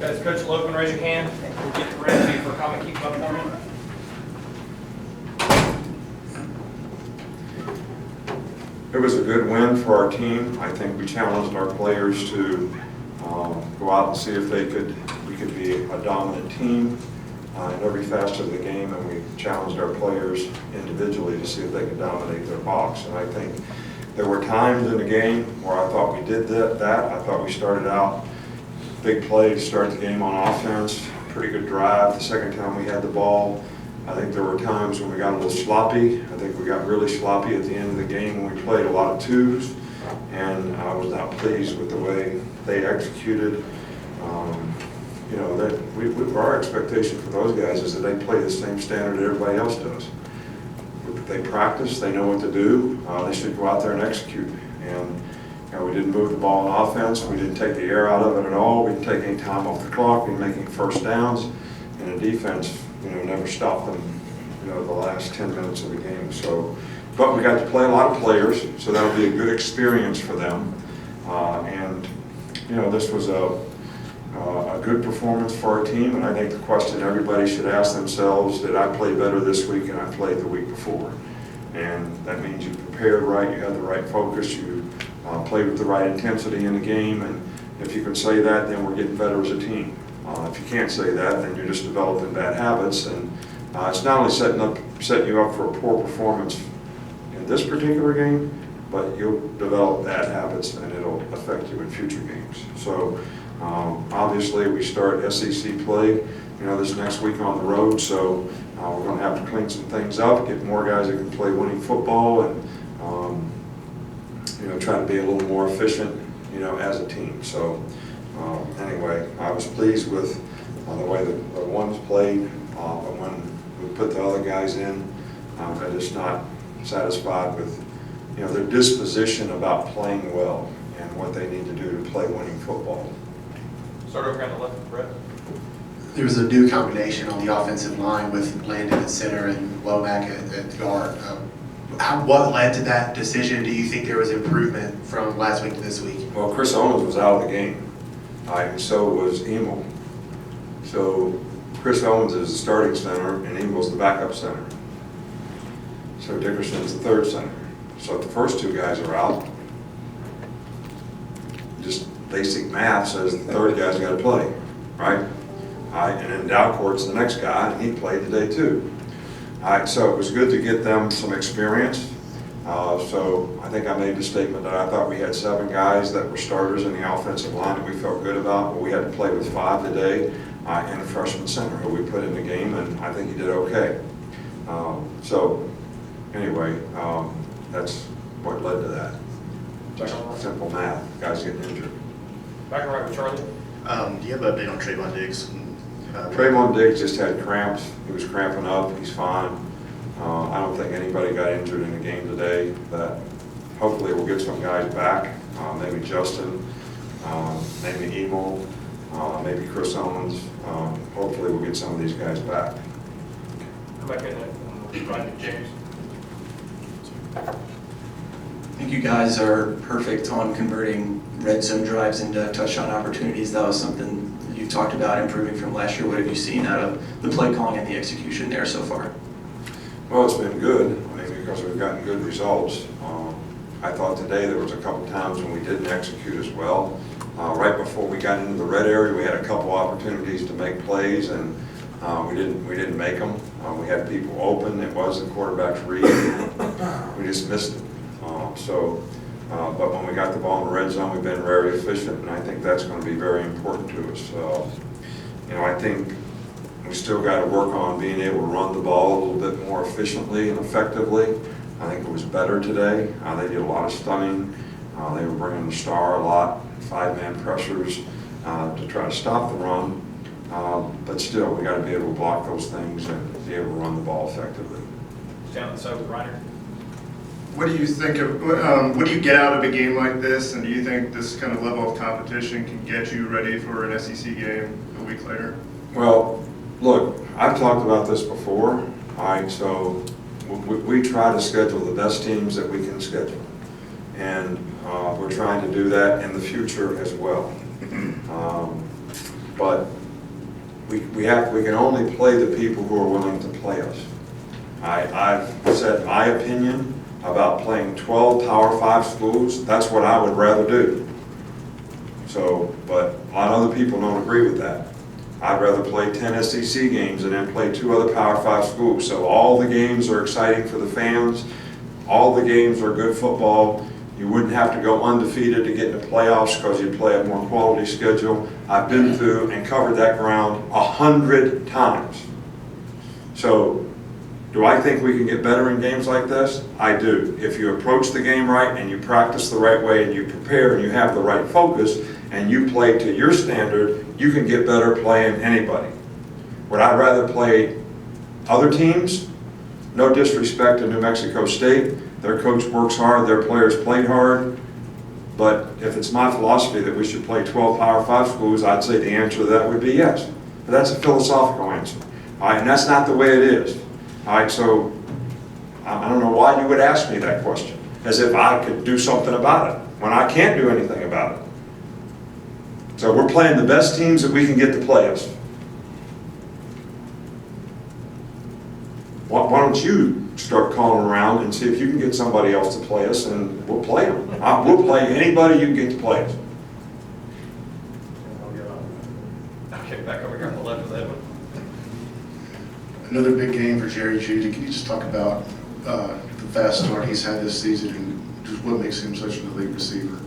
Guys, Coach Logan, raise your hand. We'll get ready for a comment. Keep up for me. It was a good win for our team. I think we challenged our players to go out and see if we could be a dominant team in every facet of the game, and we challenged our players individually to see if they could dominate their box. And I think there were times in the game where I thought we did that. I thought we started out big play to start the game on offense, pretty good drive. The second time we had the ball, I think there were times when we got a little sloppy. I think we got really sloppy at the end of the game when we played a lot of twos, and I was not pleased with the way they executed. You know, our expectation for those guys is that they play the same standard that everybody else does. They practice, they know what to do, they should go out there and execute. And you know, we didn't move the ball on offense, we didn't take the air out of it at all, we didn't take any time off the clock, we were making first downs, and the defense, you know, never stopped them, you know, the last 10 minutes of the game. So, but we got to play a lot of players, so that'll be a good experience for them. And you know, this was a good performance for our team, and I think the question everybody should ask themselves: did I play better this week than I played the week before? And that means you prepared right, you had the right focus, you played with the right intensity in the game, and if you can say that, then we're getting better as a team. If you can't say that, then you're just developing bad habits, and it's not only setting you up for a poor performance in this particular game, but you'll develop bad habits and it'll affect you in future games. So obviously we start SEC play, you know, this next week on the road, so we're going to have to clean some things up, get more guys that can play winning football, and you know, try to be a little more efficient, you know, as a team. So anyway, I was pleased with the way the ones played, but when we put the other guys in, I'm just not satisfied with, you know, their disposition about playing well and what they need to do to play winning football. Start over on the left, Brett. There was a new combination on the offensive line with Landon at center and Womack at guard. What led to that decision? Do you think there was improvement from last week to this week? Well, Chris Owens was out of the game, and so was Emil. So Chris Owens is the starting center, and Emil's the backup center. So Dickerson's the third center. So if the first two guys are out, just basic math says the third guy's got to play, right? And then Dalcourt's the next guy, and he played today too. So it was good to get them some experience. So I think I made the statement that I thought we had 7 guys that were starters in the offensive line that we felt good about, but we had to play with 5 today, and a freshman center who we put in the game, and I think he did okay. So anyway, that's what led to that. Just simple math, guys getting injured. Back and right with Charlie. Do you have an update on Trayvon Diggs? Trayvon Diggs just had cramps. He was cramping up. He's fine. I don't think anybody got injured in the game today. That hopefully we'll get some guys back. Maybe Justin, maybe Emil, maybe Chris Owens. Hopefully we'll get some of these guys back. Come back in there. Ryan James. I think you guys are perfect on converting red zone drives into touchdown opportunities. That was something you talked about improving from last year. What have you seen out of the play calling and the execution there so far? Well, it's been good. I mean, because we've gotten good results. I thought today there was a couple times when we didn't execute as well. Right before we got into the red area, we had a couple opportunities to make plays, and we didn't make them. We had people open. It was the quarterback's read. We just missed it. But when we got the ball in the red zone, we've been very efficient, and I think that's going to be very important to us. You know, I think we still got to work on being able to run the ball a little bit more efficiently and effectively. I think it was better today. They did a lot of stunning. They were bringing the star a lot, 5-man pressures to try to stop the run. But still, we got to be able to block those things and be able to run the ball effectively. Down the side with Reiner. What do you think of, what do you get out of a game like this, and do you think this kind of level of competition can get you ready for an SEC game a week later? Well, look, I've talked about this before. All right, so we try to schedule the best teams that we can schedule, and we're trying to do that in the future as well. but we can only play the people who are willing to play us. I've said my opinion about playing 12 Power 5 schools. That's what I would rather do. So, but a lot of other people don't agree with that. I'd rather play 10 SEC games and then play 2 other Power 5 schools. So all the games are exciting for the fans. All the games are good football. You wouldn't have to go undefeated to get in the playoffs because you play a more quality schedule. I've been through and covered that ground 100 times. So do I think we can get better in games like this? I do. If you approach the game right and you practice the right way and you prepare and you have the right focus and you play to your standard, you can get better playing anybody. Would I rather play other teams? No disrespect to New Mexico State. Their coach works hard, their players played hard. But if it's my philosophy that we should play 12 Power 5 schools, I'd say the answer to that would be yes. But that's a philosophical answer. All right, and that's not the way it is. All right, so I don't know why you would ask me that question, as if I could do something about it, when I can't do anything about it. So we're playing the best teams that we can get to play us. Why don't you start calling around and see if you can get somebody else to play us, and we'll play them. We'll play anybody you can get to play us. I'll kick back over here on the left of that one. Another big game for Jerry Judy. Can you just talk about the fast start he's had this season and just what makes him such an elite receiver?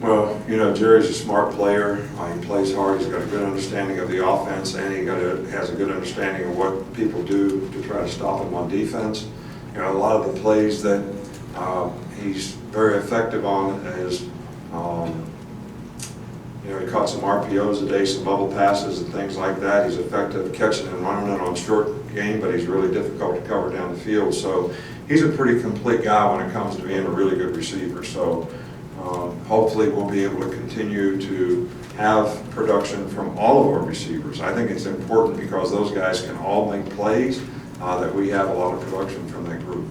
Well, you know, Jerry's a smart player. He plays hard. He's got a good understanding of the offense, and he has a good understanding of what people do to try to stop him on defense. You know, a lot of the plays that he's very effective on is, you know, he caught some RPOs today, some bubble passes and things like that. He's effective catching and running it on short game, but he's really difficult to cover down the field. So he's a pretty complete guy when it comes to being a really good receiver. So hopefully we'll be able to continue to have production from all of our receivers. I think it's important because those guys can all make plays, that we have a lot of production from that group.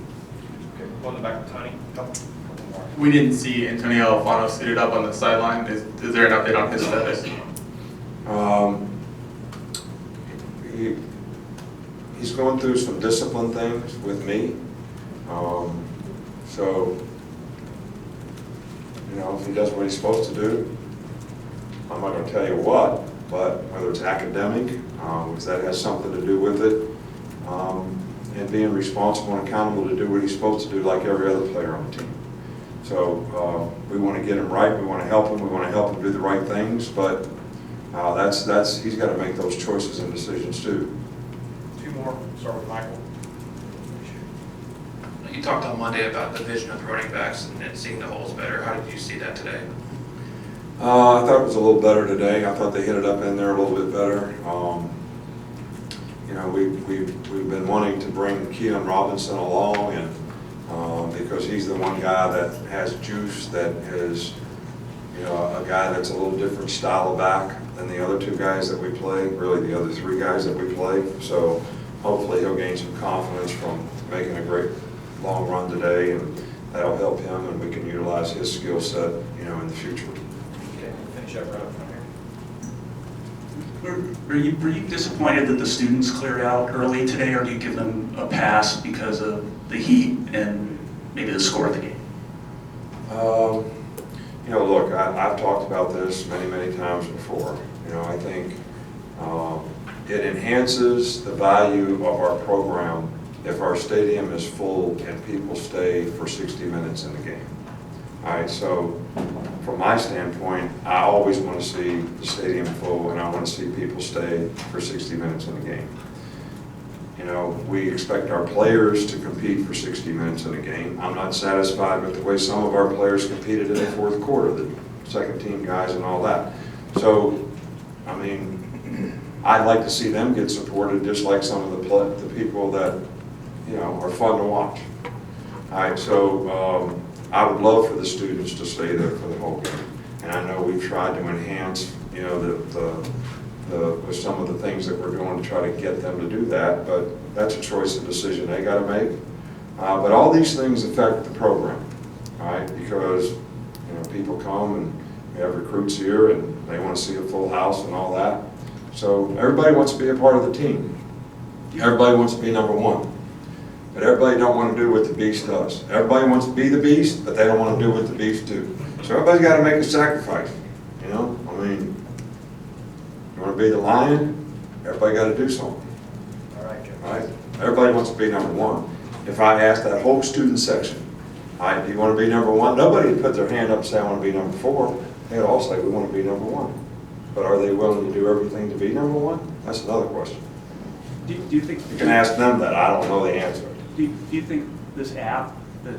Okay, going back to Tony. Couple more. We didn't see Antonio Alfano suited up on the sideline. Is there an update on his status? He's going through some discipline things with me. So, you know, if he does what he's supposed to do, I'm not going to tell you what, but whether it's academic, which that has something to do with it, and being responsible and accountable to do what he's supposed to do like every other player on the team. So we want to get him right, we want to help him, we want to help him do the right things, but he's got to make those choices and decisions too. 2 more, start with Michael. You talked on Monday about the vision of the running backs and seeing the holes better. How did you see that today? I thought it was a little better today. I thought they hit it up in there a little bit better. You know, we've been wanting to bring Keelan Robinson along, and because he's the one guy that has juice, that is, you know, a guy that's a little different style of back than the other 2 guys that we play, really the other 3 guys that we play. So hopefully he'll gain some confidence from making a great long run today, and that'll help him, and we can utilize his skill set, you know, in the future. Okay, finish up right up from here. Were you disappointed that the students cleared out early today, or do you give them a pass because of the heat and maybe the score of the game? You know, look, I've talked about this many times before. You know, I think it enhances the value of our program if our stadium is full and people stay for 60 minutes in the game. All right, so from my standpoint, I always want to see the stadium full, and I want to see people stay for 60 minutes in the game. You know, we expect our players to compete for 60 minutes in a game. I'm not satisfied with the way some of our players competed in the 4th quarter, the second team guys and all that. So, I mean, I'd like to see them get supported just like some of the people that, you know, are fun to watch. All right, so I would love for the students to stay there for the whole game. And I know we've tried to enhance, you know, with some of the things that we're doing to try to get them to do that, but that's a choice and decision they got to make. But all these things affect the program, all right? Because, you know, people come and We have recruits here, and they want to see a full house and all that. So everybody wants to be a part of the team. Everybody wants to be number one. But everybody don't want to do what the Beast does. Everybody wants to be the Beast, but they don't want to do what the Beast do. So everybody's got to make a sacrifice, you know? I mean, you want to be the Lion, everybody got to do something. All right, Coach. Right? Everybody wants to be number one. If I ask that whole student section, do you want to be number one? Nobody would put their hand up and say, I want to be number 4. They'd all say, we want to be number 1. But are they willing to do everything to be number 1? That's another question. Do you think? You can ask them that. I don't know the answer. Do you think this app that,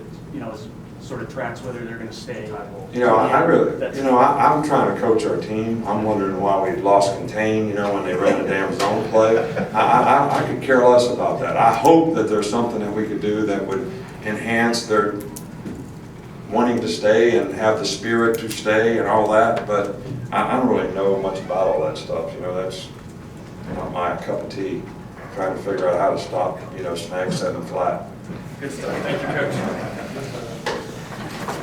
is sort of tracks whether they're going to stay? You know, I really, That's- I'm trying to coach our team. I'm wondering why we lost contain, when they ran a damn zone play. I could care less about that. I hope that there's something that we could do that would enhance their wanting to stay and have the spirit to stay and all that, but I don't really know much about all that stuff. That's not my cup of tea. Trying to figure out how to stop, snags setting them flat. Good stuff. Thank you, Coach.